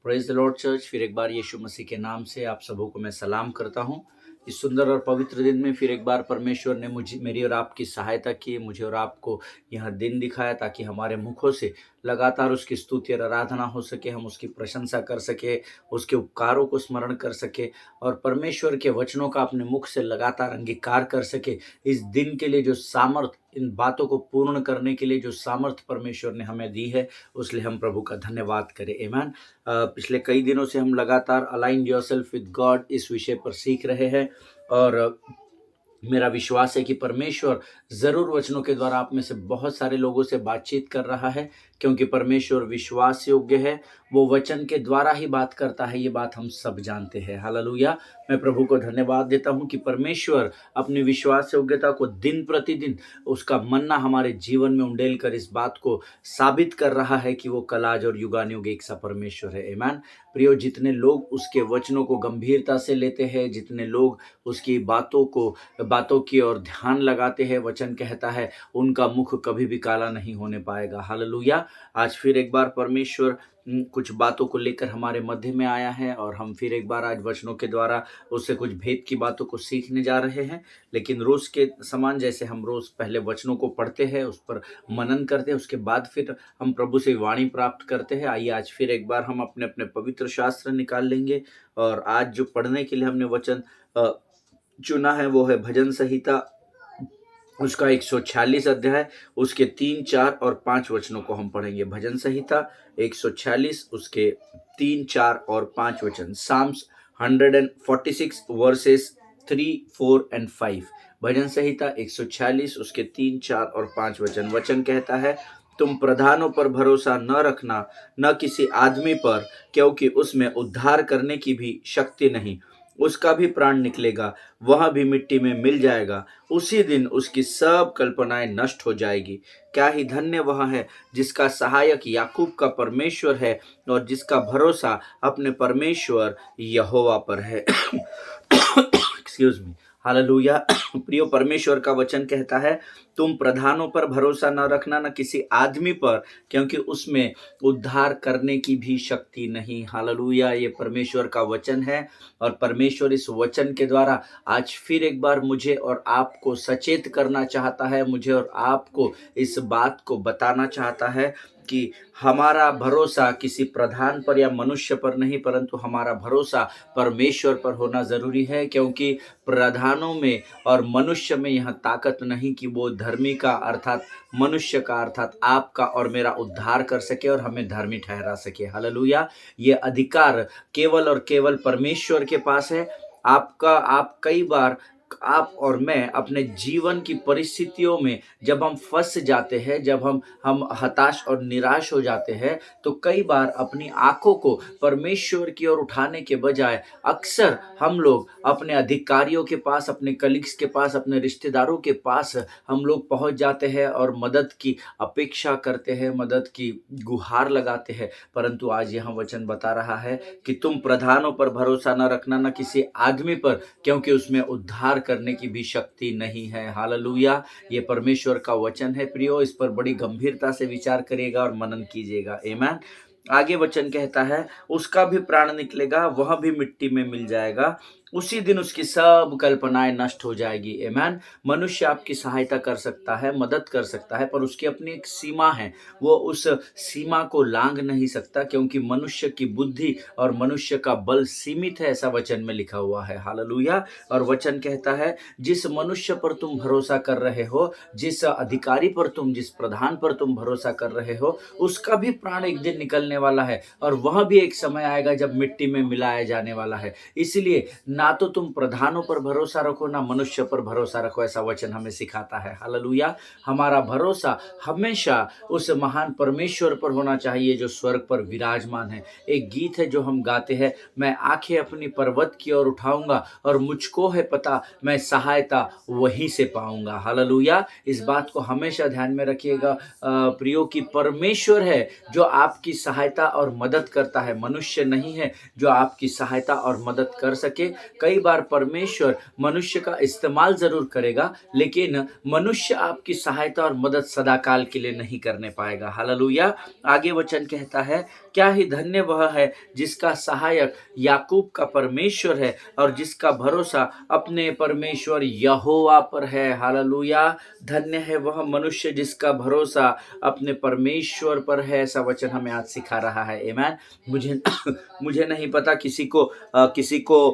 Praise the Lord church. फिर एक बार यीशु मसीह के नाम से आप सबों को मैं सलाम करता हूं। इस सुंदर और पवित्र दिन में फिर एक बार परमेश्वर ने मुझे मेरी और आपकी सहायता की, मुझे और आपको यह दिन दिखाया ताकि हमारे मुखों से लगातार उसकी स्तुति और आराधना हो सके, हम उसकी प्रशंसा कर सके, उसके उपकारों को स्मरण कर सके और परमेश्वर के वचनों का अपने मुख से लगातार अंगीकार कर सके। इस दिन के लिए जो सामर्थ, इन बातों को पूर्ण करने के लिए जो सामर्थ परमेश्वर ने हमें दी है, उसलिए हम प्रभु का धन्यवाद करें। आमीन। पिछले कई दिनों से हम लगातार अलाइन योरसेल्फ विद गॉड इस विषय पर सीख रहे हैं और मेरा विश्वास है कि परमेश्वर जरूर वचनों के द्वारा आप में से बहुत सारे लोगों से बातचीत कर रहा है, क्योंकि परमेश्वर विश्वास योग्य है। वो वचन के द्वारा ही बात करता है, ये बात हम सब जानते हैं। हालेलुया। मैं प्रभु को धन्यवाद देता हूं कि परमेश्वर अपनी विश्वास योग्यता को दिन प्रतिदिन उसका मन्ना हमारे जीवन में उंडेल कर इस बात को साबित कर रहा है कि वो कलाज और युगानुयुग एक सा परमेश्वर है। आमीन। प्रियो, जितने लोग उसके वचनों को गंभीरता से लेते हैं, जितने लोग उसकी बातों की ओर ध्यान लगाते हैं, वचन कहता है उनका मुख कभी भी काला नहीं होने पाएगा। हालेलुया। आज फिर एक बार परमेश्वर कुछ बातों को लेकर हमारे मध्य में आया है और हम फिर एक बार आज वचनों के द्वारा उससे कुछ भेद की बातों को सीखने जा रहे हैं। लेकिन रोज के समान जैसे हम रोज पहले वचनों को पढ़ते हैं, उस पर मनन करते हैं, उसके बाद फिर हम प्रभु से वाणी प्राप्त करते हैं, आइए आज फिर एक बार हम अपने अपने पवित्र शास्त्र निकाल लेंगे। और आज जो पढ़ने के लिए हमने वचन चुना है वो है भजन संहिता, उसका 146 अध्याय, उसके 3, 4 और 5 वचनों को हम पढ़ेंगे। भजन संहिता 146, उसके 3, 4 और 5 वचन। Psalms 146 verses 3, 4 and 5। भजन संहिता 146, उसके 3, 4 और 5 वचन। वचन कहता है, तुम प्रधानों पर भरोसा न रखना, न किसी आदमी पर, क्योंकि उसमें उद्धार करने की भी शक्ति नहीं। उसका भी प्राण निकलेगा, वह भी मिट्टी में मिल जाएगा। उसी दिन उसकी सब कल्पनाएं नष्ट हो जाएगी। क्या ही धन्य वह है जिसका सहायक याकूब का परमेश्वर है और जिसका भरोसा अपने परमेश्वर यहोवा पर है। Excuse me. हालेलुया। प्रियो, परमेश्वर का वचन कहता है, तुम प्रधानों पर भरोसा न रखना, न किसी आदमी पर, क्योंकि उसमें उद्धार करने की भी शक्ति नहीं। हालेलुया। ये परमेश्वर का वचन है और परमेश्वर इस वचन के द्वारा आज फिर एक बार मुझे और आपको सचेत करना चाहता है, मुझे और आपको इस बात को बताना चाहता है कि हमारा भरोसा किसी प्रधान पर या मनुष्य पर नहीं, परंतु हमारा भरोसा परमेश्वर पर होना जरूरी है, क्योंकि प्रधानों में और मनुष्य में यह ताकत नहीं कि वो धर्मी का अर्थात मनुष्य का अर्थात आपका और मेरा उद्धार कर सके और हमें धर्मी ठहरा सके। हालेलुया। ये अधिकार केवल और केवल परमेश्वर के पास है। आप कई बार आप और मैं अपने जीवन की परिस्थितियों में जब हम फंस जाते हैं, जब हम हताश और निराश हो जाते हैं, तो कई बार अपनी आंखों को परमेश्वर की ओर उठाने के बजाय अक्सर हम लोग अपने अधिकारियों के पास, अपने कलीग्स के पास, अपने रिश्तेदारों के पास हम लोग पहुंच जाते हैं और मदद की अपेक्षा करते हैं, मदद की गुहार लगाते हैं। परंतु आज यह वचन बता रहा है कि तुम प्रधानों पर भरोसा न रखना, न किसी आदमी पर, क्योंकि उसमें उद्धार करने की भी शक्ति नहीं है। हालेलुया। ये परमेश्वर का वचन है प्रियो, इस पर बड़ी गंभीरता से विचार करिएगा और मनन कीजिएगा। आमीन। आगे वचन कहता है, उसका भी प्राण निकलेगा, वह भी मिट्टी में मिल जाएगा। उसी दिन उसकी सब कल्पनाएं नष्ट हो जाएगी। आमीन। मनुष्य आपकी सहायता कर सकता है, मदद कर सकता है, पर उसकी अपनी एक सीमा है। वो उस सीमा को लांघ नहीं सकता, क्योंकि मनुष्य की बुद्धि और मनुष्य का बल सीमित है, ऐसा वचन में लिखा हुआ है। हालेलुया। और वचन कहता है, जिस मनुष्य पर तुम भरोसा कर रहे हो, जिस अधिकारी पर तुम, जिस प्रधान पर तुम भरोसा कर रहे हो, उसका भी प्राण एक दिन निकलने वाला है और वह भी एक समय आएगा जब मिट्टी में मिलाया जाने वाला है। इसलिए ना तो तुम प्रधानों पर भरोसा रखो, ना मनुष्य पर भरोसा रखो, ऐसा वचन हमें सिखाता है। हालेलुया। हमारा भरोसा हमेशा उस महान परमेश्वर पर होना चाहिए जो स्वर्ग पर विराजमान है। एक गीत है जो हम गाते हैं, मैं आंखें अपनी पर्वत की ओर उठाऊंगा और मुझको है पता मैं सहायता वहीं से पाऊंगा। हालेलुया। इस बात को हमेशा ध्यान में रखिएगा प्रियो, कि परमेश्वर है जो आपकी सहायता और मदद करता है, मनुष्य नहीं है जो आपकी सहायता और मदद कर सके। कई बार परमेश्वर मनुष्य का इस्तेमाल जरूर करेगा, लेकिन मनुष्य आपकी सहायता और मदद सदाकाल के लिए नहीं करने पाएगा। हालेलुया। आगे वचन कहता है, क्या ही धन्य वह है जिसका सहायक याकूब का परमेश्वर है और जिसका भरोसा अपने परमेश्वर यहोवा पर है। हालेलुया। धन्य है वह मनुष्य जिसका भरोसा अपने परमेश्वर पर है। ऐसा वचन हमें आज सिखा रहा है। आमीन। मुझे मुझे नहीं पता किसी को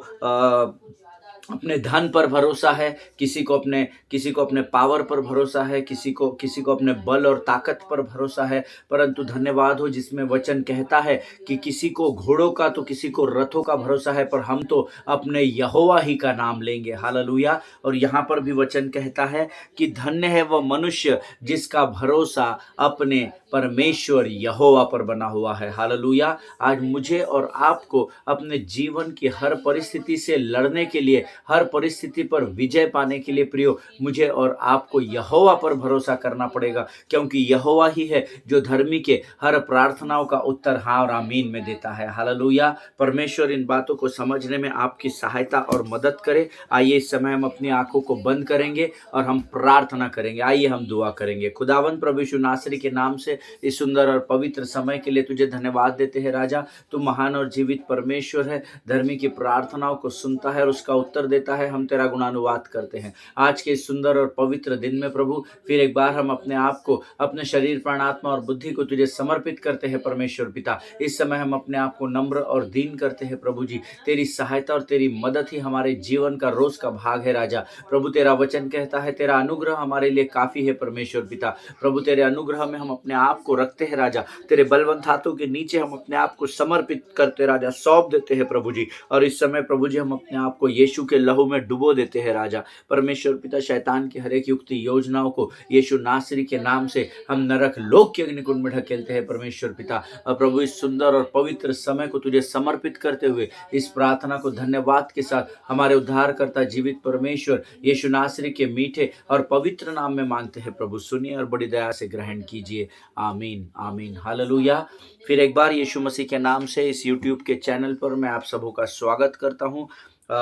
अपने धन पर भरोसा है, किसी को अपने पावर पर भरोसा है, किसी को अपने बल और ताकत पर भरोसा है। परंतु धन्यवाद हो जिसमें वचन कहता है कि किसी को घोड़ों का तो किसी को रथों का भरोसा है, पर हम तो अपने यहोवा ही का नाम लेंगे। हालेलुया। और यहाँ पर भी वचन कहता है कि धन्य है वह मनुष्य जिसका भरोसा अपने परमेश्वर यहोवा पर बना हुआ है। हालेलुया। आज मुझे और आपको अपने जीवन की हर परिस्थिति से लड़ने के लिए, हर परिस्थिति पर विजय पाने के लिए प्रियो, मुझे और आपको यहोवा पर भरोसा करना पड़ेगा, क्योंकि यहोवा ही है जो धर्मी के हर प्रार्थनाओं का उत्तर हाँ और आमीन में देता है। हालेलुया। परमेश्वर इन बातों को समझने में आपकी सहायता और मदद करे। आइए इस समय हम अपनी आंखों को बंद करेंगे और हम प्रार्थना करेंगे। आइए हम दुआ करेंगे। खुदावंद प्रभु यीशु नासरी के नाम से इस सुंदर और पवित्र समय के लिए तुझे धन्यवाद देते हैं। राजा, तू महान और जीवित परमेश्वर है, धर्मी की प्रार्थनाओं को सुनता है और उसका उत्तर देता है। हम तेरा गुणानुवाद करते हैं आज के इस सुंदर और पवित्र दिन में प्रभु। फिर एक बार हम अपने आप को, अपने शरीर, प्राण, आत्मा और बुद्धि को तुझे समर्पित करते हैं परमेश्वर पिता। इस समय हम अपने आप को नम्र और दीन करते हैं प्रभु जी। तेरी सहायता और तेरी मदद ही हमारे जीवन का रोज का भाग है। राजा प्रभु, तेरा वचन कहता है तेरा अनुग्रह हमारे लिए काफी है परमेश्वर पिता। प्रभु, तेरे अनुग्रह में हम अपने आप को रखते हैं राजा। तेरे बलवंत हाथों के नीचे हम अपने आप को समर्पित करते राजा, सौंप देते हैं प्रभु जी। और इस समय प्रभु जी हम अपने आप को यीशु के लहू में डुबो देते हैं राजा। परमेश्वर पिता, शैतान की हर एक युक्ति योजनाओं को यीशु नासरी के नाम से हम नरक लोक के अग्निकुंड में ढकेलते हैं परमेश्वर पिता। और प्रभु, इस सुंदर और पवित्र समय को तुझे समर्पित करते हुए इस प्रार्थना को धन्यवाद के साथ हमारे उद्धारकर्ता जीवित परमेश्वर यीशु नासरी के मीठे और पवित्र नाम में मांगते हैं प्रभु। सुनिए और बड़ी दया से ग्रहण कीजिए। आमीन आमीन। हालेलुया। फिर एक बार यीशु मसीह के नाम से इस यूट्यूब के चैनल पर मैं आप सबों का स्वागत करता हूं।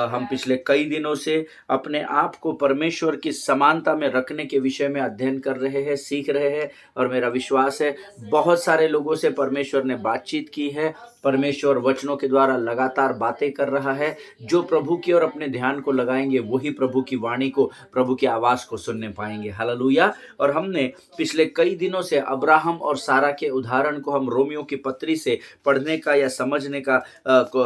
हम पिछले कई दिनों से अपने आप को परमेश्वर की समानता में रखने के विषय में अध्ययन कर रहे हैं, सीख रहे हैं। और मेरा विश्वास है बहुत सारे लोगों से परमेश्वर ने बातचीत की है। परमेश्वर वचनों के द्वारा लगातार बातें कर रहा है। जो प्रभु की ओर अपने ध्यान को लगाएंगे वही प्रभु की वाणी को, प्रभु की आवाज को सुनने पाएंगे। हालेलुया। और हमने पिछले कई दिनों से अब्राहम और सारा के उदाहरण को हम रोमियो की पत्री से पढ़ने का या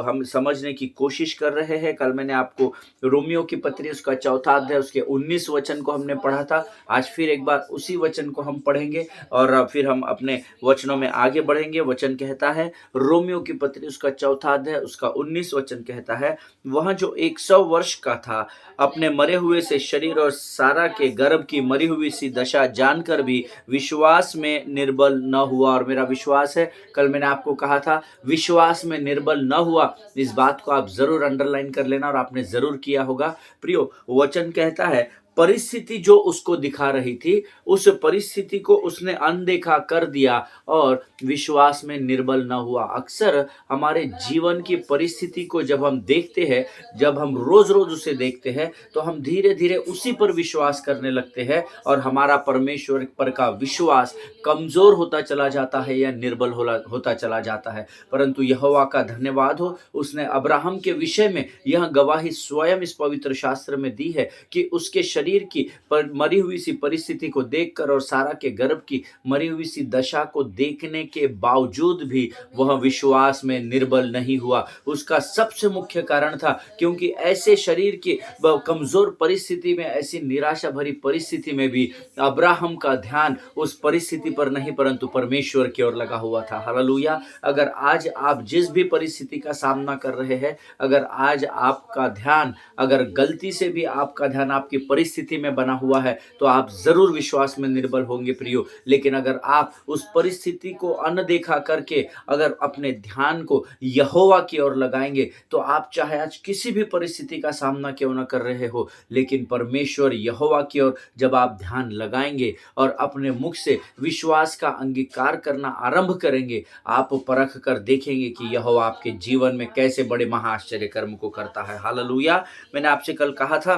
हम समझने की कोशिश कर रहे हैं। कल मैंने आपको रोमियो की पत्री उसका 4 अध्याय उसके 19 वचन को हमने पढ़ा था। आज फिर एक बार उसी वचन को हम पढ़ेंगे और फिर हम अपने वचनों में आगे बढ़ेंगे। वचन कहता है, रोमियो की पत्री उसका 4 अध्याय उसका 19 वचन कहता है, वह जो 100 वर्ष का था अपने मरे हुए से शरीर और सारा के गर्भ की मरी हुई सी दशा जानकर भी विश्वास में निर्बल न हुआ। और मेरा विश्वास है, कल मैंने आपको कहा था विश्वास में निर्बल न हुआ। इस बात को आप जरूर अंडरलाइन कर लेना और आपने जरूर किया होगा। प्रियो, वचन कहता है परिस्थिति जो उसको दिखा रही थी, उस परिस्थिति को उसने अनदेखा कर दिया और विश्वास में निर्बल न हुआ। अक्सर हमारे जीवन की परिस्थिति को जब हम देखते हैं, जब हम रोज रोज उसे देखते हैं, तो हम धीरे धीरे उसी पर विश्वास करने लगते हैं और हमारा परमेश्वर पर का विश्वास कमजोर होता चला जाता है या निर्बल होता चला जाता है। परंतु यहोवा का धन्यवाद हो, उसने अब्राहम के विषय में यह गवाही स्वयं इस पवित्र शास्त्र में दी है कि उसके शरीर की मरी हुई सी परिस्थिति को देखकर और सारा के गर्भ की मरी हुई सी दशा को देखने के बावजूद भी वह विश्वास में निर्बल नहीं हुआ। उसका सबसे मुख्य कारण था क्योंकि ऐसे शरीर की कमजोर परिस्थिति में, ऐसी निराशा भरी परिस्थिति में भी अब्राहम का ध्यान उस परिस्थिति पर नहीं परंतु परमेश्वर की ओर लगा हुआ था। हालेलुया। अगर आज आप जिस भी परिस्थिति का सामना कर रहे हैं, अगर आज आपका ध्यान, अगर गलती से भी आपका ध्यान आपकी परिस्थिति में बना हुआ है, तो आप जरूर विश्वास में निर्बल होंगे प्रियो। लेकिन अगर आप उस परिस्थिति को अनदेखा करके अगर अपने ध्यान को यहोवा की ओर लगाएंगे, तो आप चाहे आज किसी भी परिस्थिति का सामना क्यों न कर रहे हो, लेकिन परमेश्वर यहोवा की ओर जब आप ध्यान लगाएंगे और अपने मुख से विश्वास का अंगीकार करना आरंभ करेंगे, आप परख कर देखेंगे कि यहोवा आपके जीवन में कैसे बड़े महाआश्चर्य कर्म को करता है। हालेलुया। मैंने आपसे कल कहा था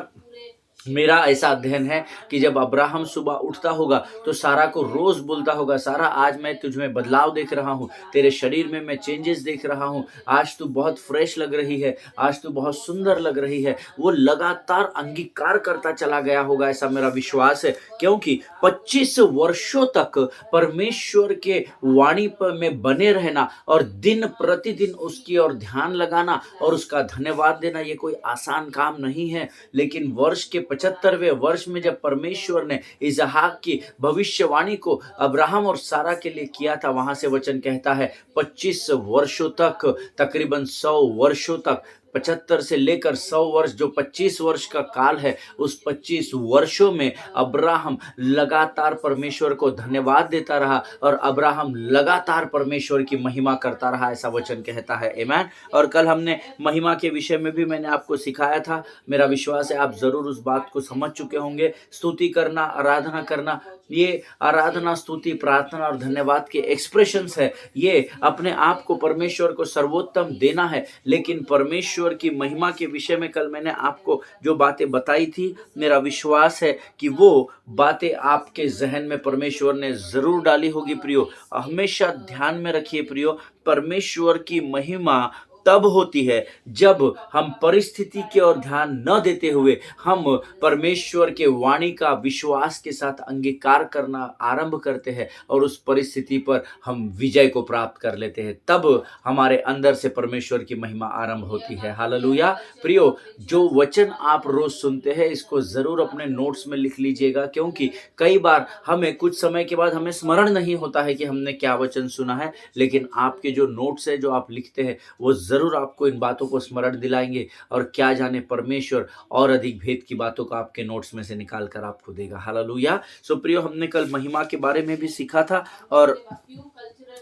मेरा ऐसा अध्ययन है कि जब अब्राहम सुबह उठता होगा तो सारा को रोज बोलता होगा, सारा आज मैं तुझ में बदलाव देख रहा हूँ, तेरे शरीर में मैं चेंजेस देख रहा हूँ, आज तू बहुत फ्रेश लग रही है, आज तू बहुत सुंदर लग रही है। वो लगातार अंगीकार करता चला गया होगा, ऐसा मेरा विश्वास है। क्योंकि 25 वर्षों तक परमेश्वर के वाणी पर में बने रहना और दिन प्रतिदिन उसकी ओर ध्यान लगाना और उसका धन्यवाद देना, ये कोई आसान काम नहीं है। लेकिन वर्ष के 75वें वर्ष में जब परमेश्वर ने इसहाक की भविष्यवाणी को अब्राहम और सारा के लिए किया था, वहां से वचन कहता है 25 वर्षों तक, तकरीबन 100 वर्षों तक, 75 से लेकर 100 वर्ष, जो 25 वर्ष का काल है, उस 25 वर्षों में अब्राहम लगातार परमेश्वर को धन्यवाद देता रहा और अब्राहम लगातार परमेश्वर की महिमा करता रहा, ऐसा वचन कहता है। आमीन। और कल हमने महिमा के विषय में भी मैंने आपको सिखाया था। मेरा विश्वास है आप जरूर उस बात को समझ चुके होंगे। स्तुति करना, आराधना करना, ये आराधना, स्तुति, प्रार्थना और धन्यवाद के एक्सप्रेशंस है। ये अपने आप को परमेश्वर को सर्वोत्तम देना है। लेकिन परमेश्वर की महिमा के विषय में कल मैंने आपको जो बातें बताई थी, मेरा विश्वास है कि वो बातें आपके जहन में परमेश्वर ने जरूर डाली होगी प्रियो। हमेशा ध्यान में रखिए प्रियो, परमेश्वर की महिमा तब होती है जब हम परिस्थिति की ओर ध्यान न देते हुए हम परमेश्वर के वाणी का विश्वास के साथ अंगीकार करना आरंभ करते हैं और उस परिस्थिति पर हम विजय को प्राप्त कर लेते हैं। तब हमारे अंदर से परमेश्वर की महिमा आरंभ होती है। हालेलुया। प्रियो, जो वचन आप रोज सुनते हैं इसको जरूर अपने नोट्स में लिख लीजिएगा, क्योंकि कई बार हमें कुछ समय के बाद हमें स्मरण नहीं होता है कि हमने क्या वचन सुना है। लेकिन आपके जो नोट्स है, जो आप लिखते हैं, वो जरूर आपको इन बातों को स्मरण दिलाएंगे और क्या जाने परमेश्वर और अधिक भेद की बातों को आपके नोट्स में से निकाल कर आपको देगा। हालेलुया। सो प्रियो, हमने कल महिमा के बारे में भी सीखा था। और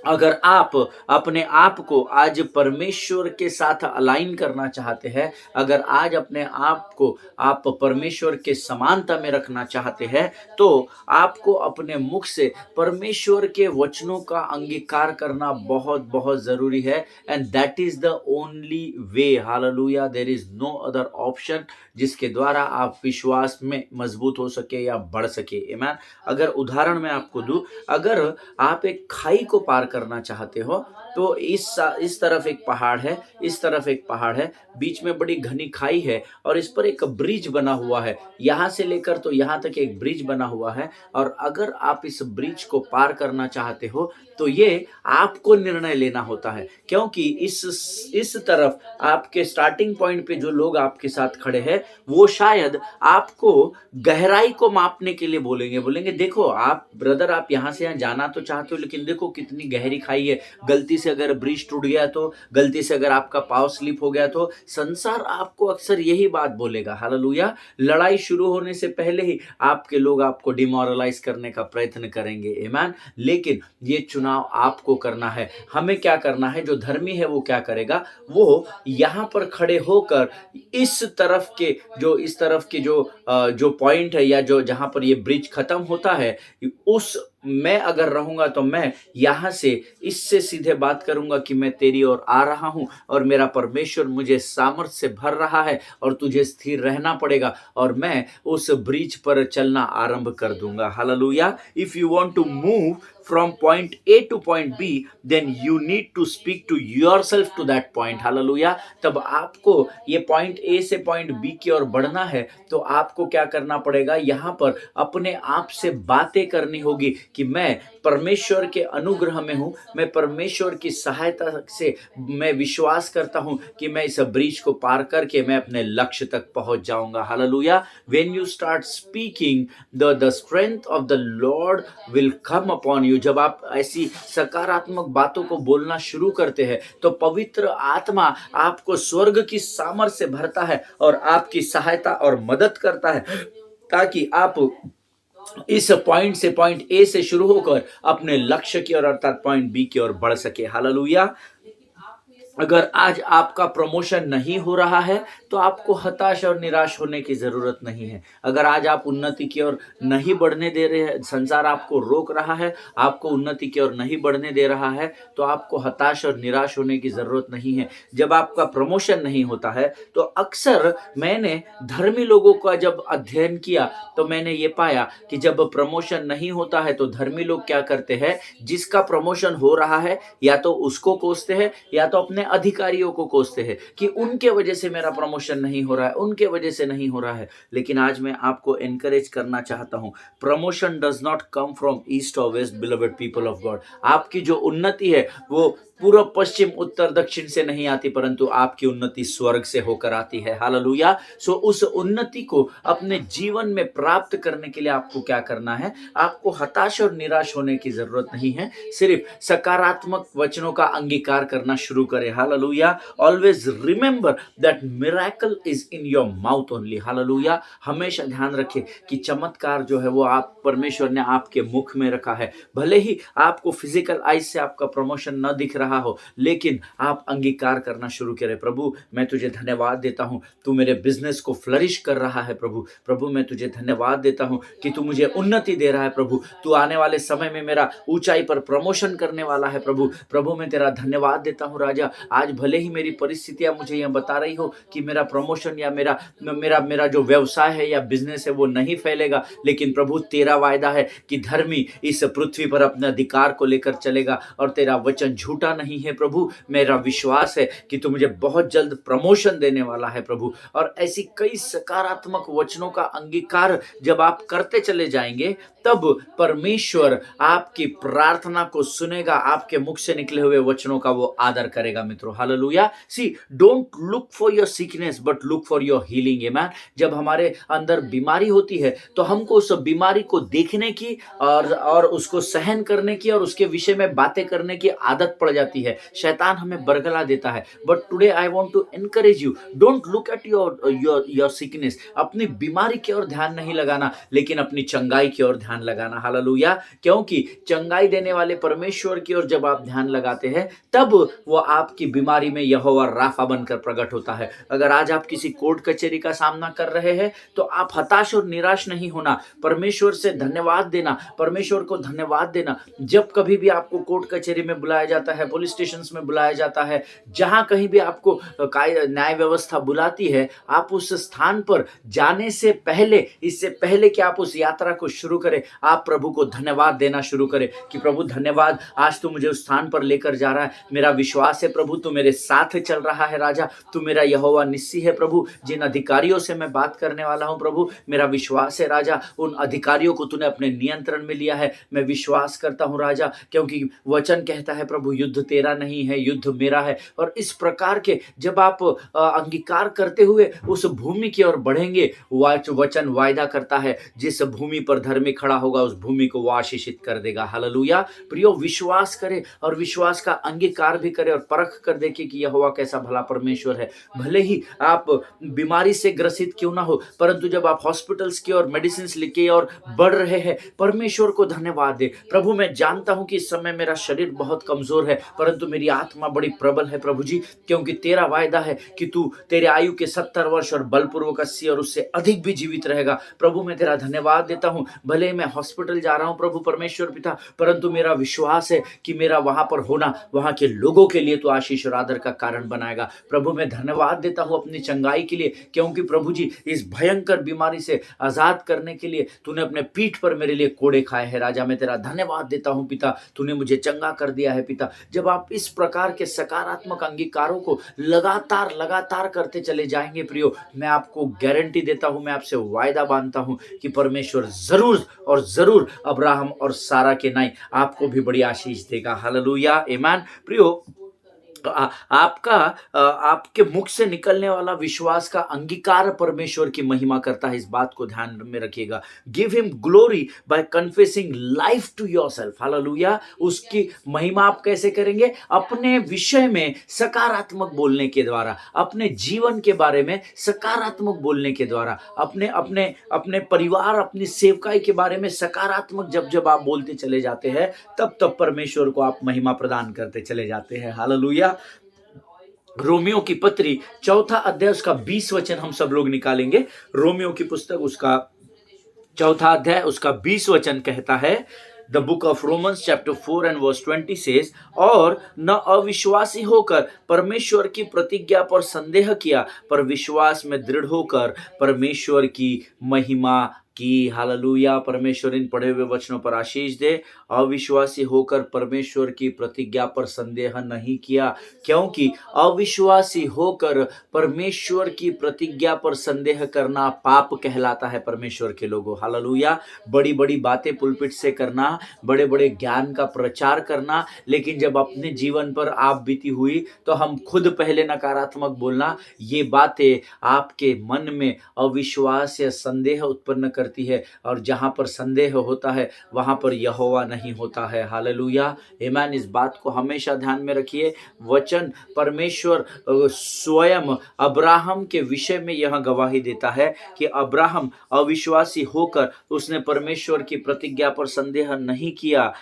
अगर आप अपने आप को आज परमेश्वर के साथ अलाइन करना चाहते हैं, अगर आज अपने आप को आप परमेश्वर के समानता में रखना चाहते हैं, तो आपको अपने मुख से परमेश्वर के वचनों का अंगीकार करना बहुत बहुत जरूरी है। And that is the only way. Hallelujah. There is no other option जिसके द्वारा आप विश्वास में मजबूत हो सके या बढ़ सके। आमीन। अगर उदाहरण मैं आपको दूं, अगर आप एक खाई को पार करना चाहते हो, तो इस तरफ एक पहाड़ है, इस तरफ एक पहाड़ है, बीच में बड़ी घनी खाई है और इस पर एक ब्रिज बना हुआ है। यहाँ से लेकर तो यहाँ तक एक ब्रिज बना हुआ है। और अगर आप इस ब्रिज को पार करना चाहते हो तो ये आपको निर्णय लेना होता है, क्योंकि इस तरफ आपके स्टार्टिंग पॉइंट पे जो लोग आपके साथ खड़े हैं वो शायद आपको गहराई को मापने के लिए बोलेंगे देखो आप ब्रदर, आप यहाँ से यहाँ जाना तो चाहते हो, लेकिन देखो कितनी गहरी खाई है, गलती से अगर ब्रिज टूट गया तो, गलती से अगर आपका पाँव स्लिप हो गया तो। संसार आपको अक्सर यही बात बोलेगा। हालेलुया। लड़ाई शुरू होने से पहले ही आपके लोग आपको डिमोरलाइज करने का प्रयत्न करेंगे। आमीन। लेकिन ये चुनाव आपको करना है। हमें क्या करना है? जो धर्मी है वो क्या करेगा? वो यहाँ पर खड़े होकर इस तरफ के जो पॉइंट है या जो जहां पर ये ब्रिज खत्म होता है, उस मैं अगर रहूंगा तो मैं यहाँ से इससे सीधे बात करूंगा कि मैं तेरी ओर आ रहा हूं और मेरा परमेश्वर मुझे सामर्थ्य से भर रहा है और तुझे स्थिर रहना पड़ेगा, और मैं उस ब्रिज पर चलना आरंभ कर दूंगा। Hallelujah. If you want to move from point A to point B, then you need to speak to yourself to that point. Hallelujah. तब आपको ये point A से point B की ओर बढ़ना है तो आपको क्या करना पड़ेगा? यहाँ पर अपने आप से बातें करनी होगी कि मैं परमेश्वर के अनुग्रह में हूँ, मैं परमेश्वर की सहायता से मैं विश्वास करता हूँ कि मैं इस ब्रिज को पार करके मैं अपने लक्ष्य तक पहुंच जाऊंगा। Hallelujah. When you start speaking, the strength of the Lord will come upon you. जब आप ऐसी सकारात्मक बातों को बोलना शुरू करते हैं तो पवित्र आत्मा आपको स्वर्ग की सामर्थ्य से भरता है और आपकी सहायता और मदद करता है, ताकि आप इस पॉइंट से, पॉइंट ए से शुरू होकर अपने लक्ष्य की ओर अर्थात पॉइंट बी की ओर बढ़ सके। हालेलुया। अगर आज आपका प्रमोशन नहीं हो रहा है, तो आपको हताश और निराश होने की ज़रूरत नहीं है। अगर आज आप उन्नति की ओर नहीं बढ़ने दे रहे हैं, संसार आपको रोक रहा है, आपको उन्नति की ओर नहीं बढ़ने दे रहा है, तो आपको हताश और निराश होने की ज़रूरत नहीं है। जब आपका प्रमोशन नहीं होता है, तो अक्सर मैंने धर्मी लोगों का जब अध्ययन किया, तो मैंने ये पाया कि जब प्रमोशन नहीं होता है, तो धर्मी लोग क्या करते हैं, जिसका प्रमोशन हो रहा है, या तो उसको कोसते हैं या तो अपने अधिकारियों को कोसते हैं कि उनके वजह से मेरा प्रमोशन नहीं हो रहा है, उनके वजह से नहीं हो रहा है। लेकिन आज मैं आपको एनकरेज करना चाहता हूं, promotion does not come from east और waste, beloved people of God. आपकी जो उन्नति है वो पूर्व पश्चिम उत्तर दक्षिण से नहीं आती, परंतु आपकी उन्नति स्वर्ग से होकर आती है। हालेलुया। सो उस उन्नति को अपने जीवन में प्राप्त करने के लिए आपको क्या करना है, आपको हताश और निराश होने की जरूरत नहीं है। सिर्फ सकारात्मक वचनों का अंगीकार करना शुरू करें। Hallelujah. Always remember that miracle is in your mouth only. Hallelujah. हमेशा ध्यान रखें कि चमत्कार जो है वो आप परमेश्वर ने आपके मुख में रखा है। भले ही आपको फिजिकल आइज से आपका प्रमोशन न दिख रहा हो, लेकिन आप अंगीकार करना शुरू करें। प्रभु मैं तुझे धन्यवाद देता हूं, तू मेरे बिजनेस को फ्लरिश कर रहा है। प्रभु प्रभु मैं तुझे धन्यवाद देता हूं कि तू मुझे उन्नति दे रहा है। प्रभु तू आने वाले समय में मेरा ऊंचाई पर प्रमोशन करने वाला है। प्रभु प्रभु मैं तेरा धन्यवाद देता हूं राजा। आज भले ही मेरी परिस्थितियां मुझे यह बता रही हो कि मेरा प्रमोशन या मेरा मेरा मेरा जो व्यवसाय है या बिजनेस है वो नहीं फैलेगा, लेकिन प्रभु तेरा वायदा है कि धर्मी इस पृथ्वी पर अपने अधिकार को लेकर चलेगा और तेरा वचन झूठा नहीं है। प्रभु मेरा विश्वास है कि तू मुझे बहुत जल्द प्रमोशन देने वाला है। प्रभु और ऐसी कई सकारात्मक वचनों का अंगीकार जब आप करते चले जाएंगे, तब परमेश्वर आपकी प्रार्थना को सुनेगा, आपके मुख से निकले हुए वचनों का वो आदर करेगा। मित्रों hallelujah. See don't look for your sickness but look for your healing. Amen. जब हमारे अंदर बीमारी होती है तो हमको उस बीमारी को देखने की और उसको सहन करने की और उसके विषय में बातें करने की आदत पड़ जाती है। शैतान हमें बरगला देता है। But today I want to encourage you, don't look at your sickness. अपनी बीमारी की ओर ध्यान नहीं लगाना, लेकिन अपनी चंगाई की ओर ध्यान लगाना। हालेलुया। क्योंकि चंगाई देने वाले परमेश्वर की ओर जब आप ध्यान लगाते हैं, तब वो आपकी बीमारी में यहोवा राफा बनकर प्रकट होता है। अगर आज आप किसी कोर्ट कचहरी का सामना कर रहे हैं, तो आप हताश और निराश नहीं होना, परमेश्वर से धन्यवाद देना, परमेश्वर को धन्यवाद देना। जब कभी भी आपको कोर्ट कचहरी में बुलाया जाता है, पुलिस स्टेशन में बुलाया जाता है, जहां कहीं भी आपको न्याय व्यवस्था बुलाती है, आप उस स्थान पर जाने से पहले, इससे पहले कि आप उस यात्रा को शुरू करें, आप प्रभु को धन्यवाद देना शुरू करें कि प्रभु धन्यवाद, आज तू मुझे उस स्थान पर लेकर जा रहा है। मेरा विश्वास है प्रभु तू मेरे साथ चल रहा है। राजा तू मेरा यहोवा निस्सी है। प्रभु जिन अधिकारियों से मैं बात करने वाला हूं, प्रभु मेरा विश्वास है राजा, उन अधिकारियों को तूने अपने नियंत्रण में लिया है। मैं विश्वास करता हूं राजा, क्योंकि वचन कहता है प्रभु युद्ध तेरा नहीं है, युद्ध मेरा है। और इस प्रकार के जब आप अंगीकार करते हुए उस भूमि की ओर बढ़ेंगे, वचन वायदा करता है जिस भूमि पर धर्मी खड़ा होगा उस भूमि को वो आशीषित कर देगा। हालेलुया। प्रियो विश्वास करे और विश्वास का अंगीकार भी करे और परख कर देखे कि यहोवा कैसा भला परमेश्वर है। भले ही आप बीमारी से ग्रसित क्यों ना हो, परंतु जब आप हॉस्पिटल्स की और मेडिसिन लेके और बढ़ रहे हैं, परमेश्वर को धन्यवाद दे। प्रभु मैं जानता हूं कि इस समय मेरा शरीर बहुत कमजोर है, परंतु मेरी आत्मा बड़ी प्रबल है प्रभु जी, क्योंकि तेरा वायदा है कि तू तेरे आयु के 70 वर्ष और बलपूर्वक 80 और उससे अधिक भी जीवित रहेगा। प्रभु मैं तेरा धन्यवाद देता हूं। भले मैं हॉस्पिटल जा रहा हूं प्रभु परमेश्वर पिता, परंतु मेरा विश्वास है कि मेरा वहां पर होना वहां के लोगों के लिए तो आशीष और आदर का कारण बनाएगा। प्रभु मैं धन्यवाद देता हूं अपनी चंगाई के लिए, क्योंकि प्रभु जी इस भयंकर बीमारी से आजाद करने के लिए तूने अपने पीठ पर मेरे लिए कोड़े खाए हैं। राजा मैं तेरा धन्यवाद देता हूं पिता, तूने मुझे चंगा कर दिया है पिता। जब आप इस प्रकार के सकारात्मक अंगीकारों को लगातार लगातार करते चले जाएंगे प्रियो, मैं आपको गारंटी देता हूं, मैं आपसे वायदा बांधता हूं कि परमेश्वर जरूर और जरूर अब्राहम और सारा के नाई आपको भी बड़ी आशीष देगा। हालेलुया। आमीन। प्रियो आपके मुख से निकलने वाला विश्वास का अंगीकार परमेश्वर की महिमा करता है। इस बात को ध्यान में रखिएगा। Give him glory by confessing life to yourself. Hallelujah. उसकी महिमा आप कैसे करेंगे? अपने विषय में सकारात्मक बोलने के द्वारा, अपने जीवन के बारे में सकारात्मक बोलने के द्वारा, अपने अपने अपने परिवार, अपनी सेवकाई के बारे में सकारात्मक जब आप बोलते चले जाते हैं, तब परमेश्वर को आप महिमा प्रदान करते चले जाते हैं। हालेलुया। रोमियो की पत्री चौथा अध्याय उसका 20 वचन हम सब लोग निकालेंगे। रोमियो की पुस्तक उसका चौथा अध्याय उसका 20 वचन कहता है, the book of Romans chapter 4 and verse 20 says, और न अविश्वासी होकर परमेश्वर की प्रतिज्ञा पर संदेह किया, पर विश्वास में दृढ़ होकर परमेश्वर की महिमा की। हालेलुया। परमेश्वर इन पढ़े हुए वचनों पर आशीष दे। अविश्वासी होकर परमेश्वर की प्रतिज्ञा पर संदेह नहीं किया, क्योंकि अविश्वासी होकर परमेश्वर की प्रतिज्ञा पर संदेह करना पाप कहलाता है परमेश्वर के लोगों। हालेलुया। बड़ी बड़ी बातें पुलपिट से करना, बड़े बड़े ज्ञान का प्रचार करना, लेकिन जब अपने जीवन पर आप बीती हुई तो हम खुद पहले नकारात्मक बोलना, ये बातें आपके मन में अविश्वास या संदेह उत्पन्न करती है, और जहां पर संदेह होता है वहां पर यहोवा नहीं होता है। हालेलुया। आमीन। इस बात को हमेशा ध्यान में रखिए। वचन परमेश्वर स्वयं अब्राहम के विषय में यह गवाही देता है कि अब्राहम अविश्वासी होकर उसने परमेश्वर की प्रतिज्ञा पर संदेह नहीं किया,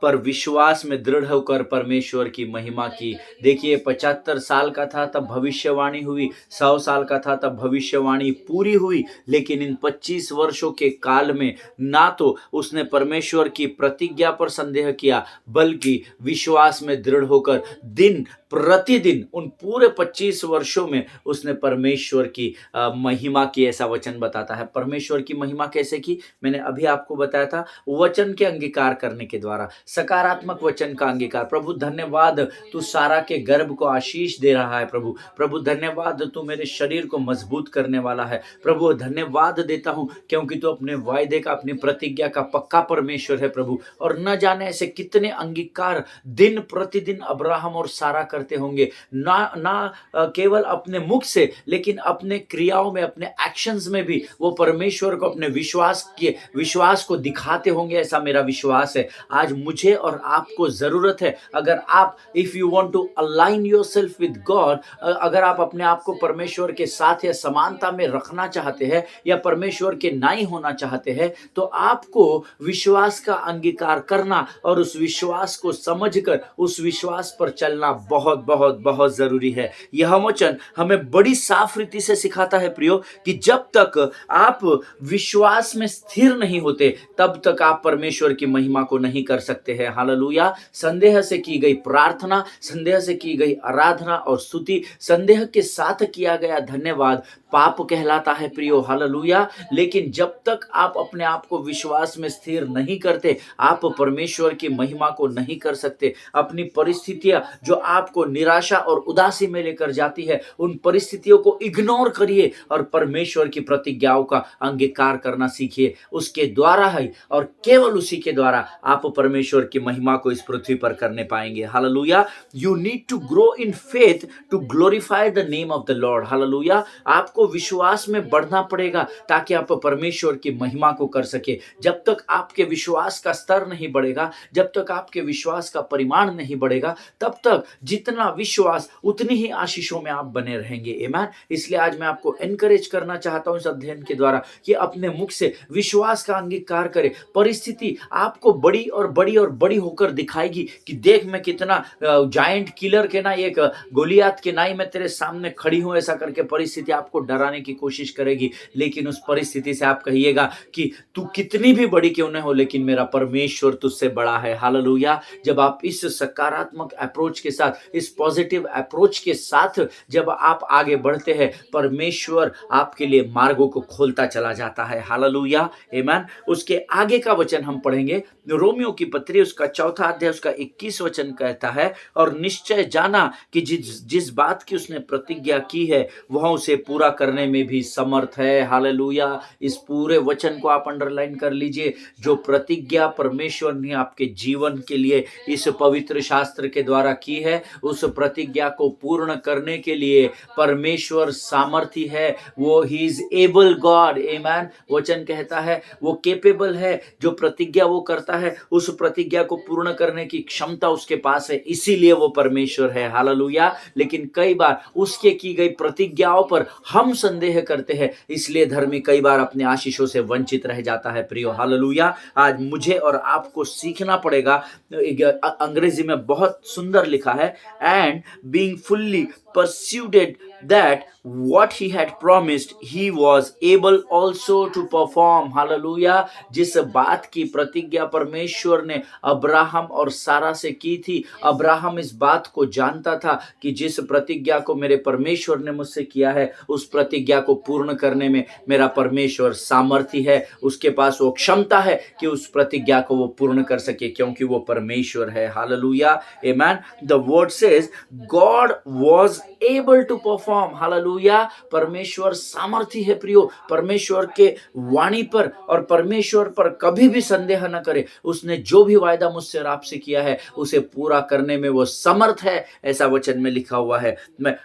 पर विश्वास में दृढ़ होकर परमेश्वर की महिमा की। देखिए, 75 साल का था तब भविष्यवाणी हुई, 100 साल का था तब भविष्यवाणी पूरी हुई, लेकिन इन 25 वर्षों के काल में ना तो उसने परमेश्वर की प्रतिज्ञा पर संदेह किया, बल्कि विश्वास में दृढ़ होकर दिन प्रतिदिन उन पूरे 25 वर्षों में उसने परमेश्वर की महिमा की। ऐसा वचन बताता है। परमेश्वर की महिमा कैसे की? मैंने अभी आपको बताया था, वचन के अंगीकार करने के द्वारा, सकारात्मक वचन का अंगीकार। प्रभु धन्यवाद, तू सारा के गर्भ को आशीष दे रहा है। प्रभु प्रभु धन्यवाद, तू मेरे शरीर को मजबूत करने वाला है। प्रभु धन्यवाद देता हूं, क्योंकि तू अपने वायदे का, अपनी प्रतिज्ञा का पक्का परमेश्वर है प्रभु। और न जाने ऐसे कितने अंगीकार दिन प्रतिदिन अब्राहम और सारा करते होंगे, ना केवल अपने मुख से, लेकिन अपने क्रियाओं में, अपने एक्शंस में भी वो परमेश्वर को, अपने विश्वास को दिखाते होंगे। ऐसा मेरा विश्वास है। आज मुझे और आपको जरूरत है, अगर आप if you want to align yourself with God, अगर आप अपने आप को परमेश्वर के साथ या समानता में रखना चाहते हैं, या परमेश्वर के नाई होना चाहते हैं, तो आपको विश्वास का अंगीकार करना और उस विश्वास को समझकर उस विश्वास पर चलना बहुत बहुत बहुत जरूरी है। यह वचन हमें बड़ी साफ रीति से सिखाता है प्रियो, कि जब तक आप विश्वास में स्थिर नहीं होते, तब तक आप परमेश्वर की महिमा को नहीं कर सकते हैं। हालेलुया। संदेह से की गई प्रार्थना, संदेह से की गई आराधना और स्तुति, संदेह के साथ किया गया धन्यवाद पाप कहलाता है प्रियो। हालेलुया। लेकिन जब तक आप अपने आप को विश्वास में स्थिर नहीं करते, आप परमेश्वर की महिमा को नहीं कर सकते। अपनी परिस्थितियां जो आपको निराशा और उदासी में लेकर जाती है, उन परिस्थितियों को इग्नोर करिए और परमेश्वर की प्रतिज्ञाओं का अंगीकार करना सीखिए। उसके द्वारा है और केवल उसी के द्वारा आप परमेश्वर की महिमा को इस पृथ्वी पर करने पाएंगे। Hallelujah. You need to grow in faith to glorify the name of the Lord. Hallelujah. आपको विश्वास में बढ़ना पड़ेगा ताकि आप परमेश्वर की महिमा को कर सके। जब तक आपके विश्वास का स्तर नहीं बढ़ेगा, जब तक आपके विश्वास का परिमाण नहीं बढ़ेगा, तब तक जितना विश्वास उतनी ही आशीषों में आप बने रहेंगे। आमीन। इसलिए आज मैं आपको एनकरेज करना चाहता हूं इस अध्ययन के द्वारा कि अपने मुख से विश्वास का अंगीकार करें। परिस्थिति आपको बड़ी और बड़ी और बड़ी होकर दिखाएगी कि देख मैं कितना जायंट किलर के ना, एक गोलियात के नाई मैं तेरे सामने खड़ी हूं। ऐसा करके परिस्थिति आपको डराने की कोशिश करेगी, लेकिन उस परिस्थिति से आप कहिएगा कि तू कितनी भी बड़ी क्यों न हो, लेकिन मेरा परमेश्वर तुझसे बड़ा है। हालेलुया। जब आप इस सकारात्मक अप्रोच के साथ, इस पॉजिटिव अप्रोच के साथ जब आप आगे बढ़ते हैं, परमेश्वर आपके लिए मार्गों को खोलता चला जाता है। हालेलुया। आमीन। उसके आगे का वचन हम पढ़ेंगे। रोमियो की पत्री उसका चौथा अध्याय उसका 21 वचन कहता है, और निश्चय जाना कि जिस बात की उसने प्रतिज्ञा की है वह उसे पूरा करने में भी समर्थ है। हालेलुया। इस पूरे वचन को आप अंडरलाइन कर लीजिए। जो प्रतिज्ञा परमेश्वर ने आपके जीवन के लिए इस पवित्र शास्त्र के द्वारा की है, उस प्रतिज्ञा को पूर्ण करने के लिए परमेश्वर सामर्थी है। वो ही इज एबल गॉड। आमीन। वचन कहता है वो केपेबल है। जो प्रतिज्ञा वो करता है, उस प्रतिज्ञा प्रतिज्ञा को पूर्ण करने की क्षमता उसके पास है, इसीलिए वो परमेश्वर है। हालेलुया। लेकिन कई बार उसके की गई प्रतिज्ञाओं पर हम संदेह करते हैं, इसलिए धर्मी कई बार अपने आशीषों से वंचित रह जाता है प्रियो। हालेलुया। आज मुझे और आपको सीखना पड़ेगा। अंग्रेजी में बहुत सुंदर लिखा है, and being fully persuaded that what he had promised he was able also to perform. Hallelujah. जिस बात की प्रतिज्ञा परमेश्वर ने अब्राहम और सारा से की थी, अब्राहम इस बात को जानता था कि जिस प्रतिज्ञा को मेरे परमेश्वर ने मुझसे किया है, उस प्रतिज्ञा को पूर्ण करने में मेरा परमेश्वर सामर्थी है। उसके पास वो क्षमता है कि उस प्रतिज्ञा को वो पूर्ण कर सके, क्योंकि वो परमेश्वर है। Hallelujah. Amen. The word says God was able to perform. Hallelujah. परमेश्वर सामर्थी है प्रियो। परमेश्वर के वाणी पर और परमेश्वर पर कभी भी संदेह न करे। उसने जो भी वायदा मुझसे और आपसे किया है, उसे पूरा करने में वो समर्थ है, ऐसा वचन में लिखा हुआ है।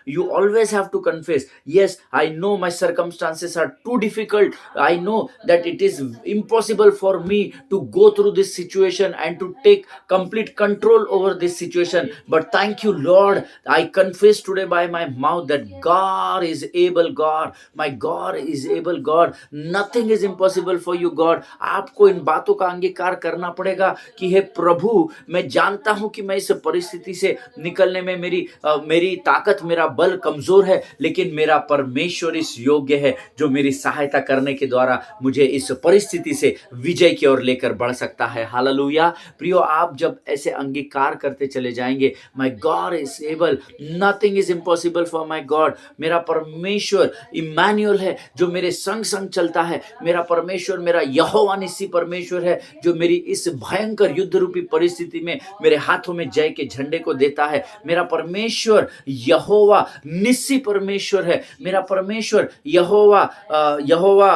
You always have to confess, yes I know my circumstances are too difficult, I know that it is impossible for me to go through this situation and to take complete control over this situation, but thank you Lord, I confess today by my mouth that God is able, God, my God is able, God, nothing is impossible for you, God। आपको इन बातों का अंगीकार करना पड़ेगा कि हे प्रभु, मैं जानता हूं कि मैं इस परिस्थिति से निकलने में मेरी ताकत, मेरा बल कमजोर है, लेकिन मेरा परमेश्वर इस योग्य है जो मेरी सहायता करने के द्वारा मुझे इस परिस्थिति से विजय की ओर लेकर बढ़ सकता है। हालेलुया। प्रियो, आप जब ऐसे अंगीकार करते चले जाएंगे, my God is able, nothing is impossible for my God, मेरा परमेश्वर इम्मानुएल है जो मेरे संग संग चलता है। मेरा परमेश्वर, मेरा यहोवा निस्सी परमेश्वर है जो मेरी इस भयंकर युद्ध रूपी परिस्थिति में मेरे हाथों में जय के झंडे को देता है। मेरा परमेश्वर यहोवा निस्सी परमेश्वर है। मेरा परमेश्वर यहोवा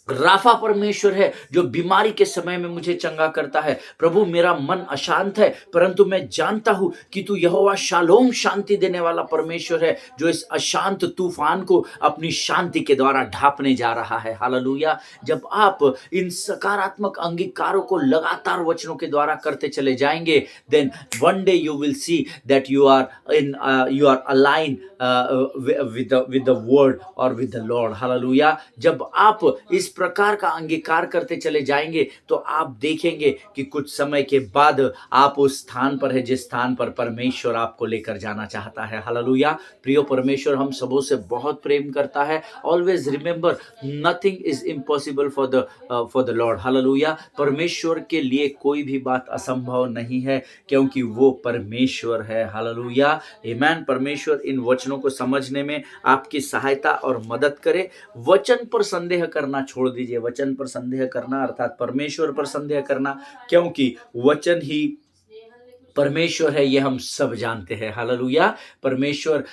राफा परमेश्वर है जो बीमारी के समय में मुझे चंगा करता है। प्रभु, मेरा मन अशांत है, परंतु मैं जानता हूं कि तू यहोवा शालोम, शांति देने वाला परमेश्वर है जो इस अशांत तूफान को अपनी शांति के द्वारा ढांपने जा रहा है। हालेलुया। जब आप इन सकारात्मक अंगीकारों को लगातार वचनों के द्वारा करते चले जाएंगे, then one day you will see that you are align with the word और with the Lord। हालेलुया। जब आप इस प्रकार का अंगीकार करते चले जाएंगे, तो आप देखेंगे कि कुछ समय के बाद आप उस स्थान पर है जिस स्थान पर परमेश्वर आपको लेकर जाना चाहता है। हालेलुया। प्रियो, परमेश्वर हम सबों से बहुत प्रेम करता है। Always remember, nothing is impossible for the Lord. Hallelujah. परमेश्वर के लिए कोई भी बात असंभव नहीं है, क्योंकि वो परमेश्वर है। हालेलुया। आमीन। परमेश्वर इन वचनों को समझने में आपकी सहायता और मदद करे। वचन पर संदेह करना छोड़ दीजिए। वचन पर संदेह करना अर्थात परमेश्वर पर संदेह करना, क्योंकि वचन ही परमेश्वर है, ये हम सब जानते हैं। हालेलुया। परमेश्वर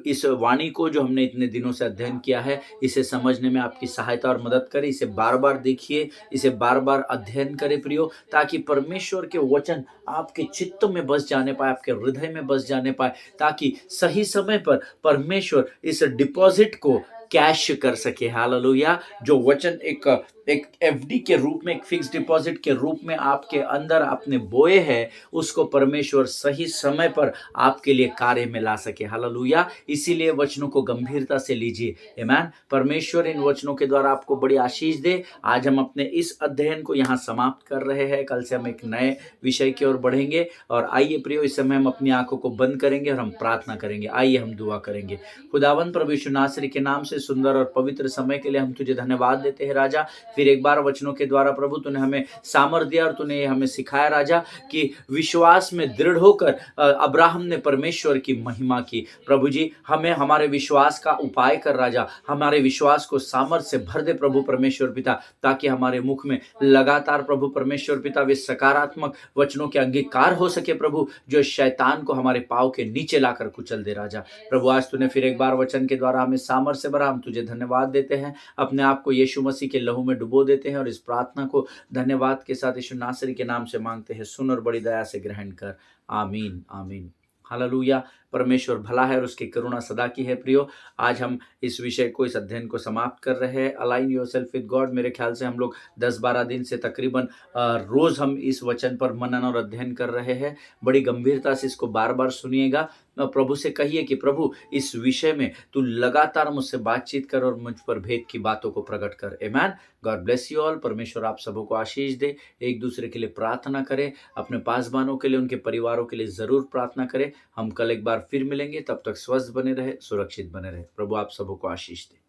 इस वाणी को जो हमने इतने दिनों से अध्ययन किया है, इसे समझने में आपकी सहायता और मदद करे। इसे बार बार देखिए, इसे बार बार अध्ययन करें प्रियो, ताकि परमेश्वर के वचन आपके चित्त में बस जाने पाए, आपके हृदय में बस जाने पाए, ताकि सही समय पर परमेश्वर इस डिपॉजिट को कैश कर सके। हालेलुया। जो वचन एक एफडी के रूप में, एक फिक्स डिपॉजिट के रूप में आपके अंदर आपने बोए हैं, उसको परमेश्वर सही समय पर आपके लिए कार्य में ला सके। हालेलुया। इसीलिए वचनों को गंभीरता से लीजिए। आमीन। परमेश्वर इन वचनों के द्वारा आपको बड़ी आशीष दे। आज हम अपने इस अध्ययन को यहाँ समाप्त कर रहे हैं। कल से हम एक नए विषय की ओर बढ़ेंगे। और आइए प्रियो, इस समय हम अपनी आंखों को बंद करेंगे और हम प्रार्थना करेंगे। आइए हम दुआ करेंगे। खुदावंद प्रभु यीशु नासरी के नाम से सुंदर और पवित्र समय के लिए हम तुझे धन्यवाद देते हैं राजा। फिर एक बार वचनों के द्वारा प्रभु तूने हमें सामर्थ दिया और तूने हमें सिखाया राजा कि विश्वास में दृढ़ होकर अब्राहम ने परमेश्वर की महिमा की। प्रभु जी, हमें हमारे विश्वास का उपाय कर राजा, हमारे विश्वास को सामर्थ से भर दे प्रभु परमेश्वर पिता, ताकि हमारे मुख में लगातार प्रभु परमेश्वर पिता वे सकारात्मक वचनों के अंगीकार हो सके प्रभु, जो शैतान को हमारे पांव के नीचे लाकर कुचल दे राजा। प्रभु, आज तूने फिर एक बार वचन के द्वारा हमें सामर्थ से भरा। हम तुझे धन्यवाद देते हैं, अपने आप को यीशु मसीह के लहू में डुबो देते हैं और इस प्रार्थना को धन्यवाद के साथ यीशु नासरी के नाम से मांगते हैं। सुन और बड़ी दया से ग्रहण कर। आमीन आमीन। हालेलुया। परमेश्वर भला है और उसकी करुणा सदा की है। प्रियो, आज हम इस विषय को, इस अध्ययन को समाप्त कर रहे हैं, अलाइन योरसेल्फ विद गॉड। मेरे ख्याल से हम लोग 10-12 दिन से तकरीबन रोज हम इस वचन पर मनन और अध्ययन कर रहे हैं। बड़ी गंभीरता से इसको बार बार सुनिएगा। प्रभु से कहिए कि प्रभु, इस विषय में तू लगातार मुझसे बातचीत कर और मुझ पर भेद की बातों को प्रकट कर। Amen. God bless you all. परमेश्वर आप सबों को आशीष दे। एक दूसरे के लिए प्रार्थना करें, अपने पासवानों के लिए, उनके परिवारों के लिए जरूर प्रार्थना करें। हम कल एक बार फिर मिलेंगे, तब तक स्वस्थ बने रहे, सुरक्षित बने रहे। प्रभु आप सबों को आशीष दे।